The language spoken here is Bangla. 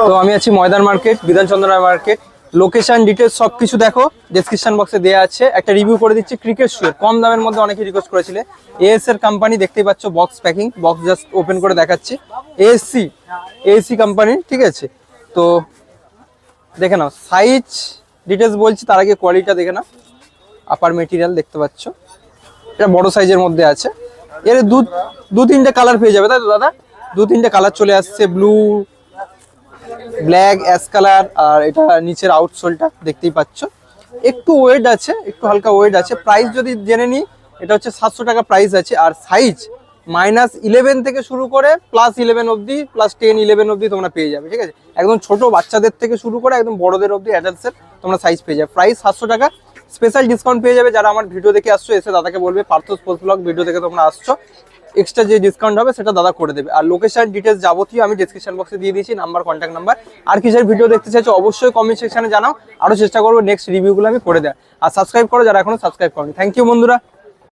তো আমি আছি Maidan market, Bidhan Chandra market. Location details সবকিছু দেখো ডেসক্রিপশন বক্সে দেওয়া আছে। একটা রিভিউ করে দিচ্ছি ক্রিকেট শুয়ের, কম দামের মধ্যে অনেকে রিকোয়েস্ট করেছিলে। এএস এর কোম্পানি, দেখতেই পাচ্ছ box packing, box just open করে দেখাচ্ছি। এএসসি কোম্পানি, ঠিক আছে। তো দেখে নাও সাইজ ডিটেলস বলছি, তার আগে কোয়ালিটিটা দেখে নাও। আপার মেটেরিয়াল দেখতে পাচ্ছ, এটা বড় সাইজের মধ্যে আছে। এর দু তিনটে কালার পেয়ে যাবে, তাই তো দাদা? দু তিনটে কালার চলে আসছে, ব্লু, ব্ল্যাক, অ্যাশ কালার। আর এটা নিচের আউটসোলটা দেখতেই পাচ্ছ, একটু ওয়েট আছে, একটু হালকা ওয়েট আছে। প্রাইস যদি জেনে নিই, এটা হচ্ছে 700 টাকা প্রাইস আছে। আর সাইজ -11 থেকে শুরু করে +11 অবধি, +10, 11 অবধি তোমরা পেয়ে যাবে, ঠিক আছে। একদম ছোট বাচ্চাদের থেকে শুরু করে একদম বড়দের অবধি অ্যাডাল্টসের তোমরা সাইজ পেয়ে যাবে। প্রাইস 700 টাকা। স্পেশাল ডিসকাউন্ট পেয়ে যাবে যারা আমার ভিডিও দেখে আসছো, এসে দাদাকে বলবে পার্থ স্পোর্টস ব্লগ ভিডিও দেখে তোমরা আসছো, এক্সট্রা যে ডিসকাউন্ট হবে সেটা দাদা করে দেবে। আর লোকেশন ডিটেলস যাবতীয় আমি ডেসক্রিপশন বক্সে দিয়ে দিয়েছি, নাম্বার, কন্ট্যাক্ট নাম্বার। আর কিসের ভিডিও দেখতে চাইছো অবশ্যই কমেন্ট সেকশনে জানাও, আরও চেষ্টা করবো নেক্সট রিভিউগুলো আমি করে দেয়। আর সাবস্ক্রাইব করো যারা এখনো সাবস্ক্রাইব করোনি। থ্যাংক ইউ বন্ধুরা।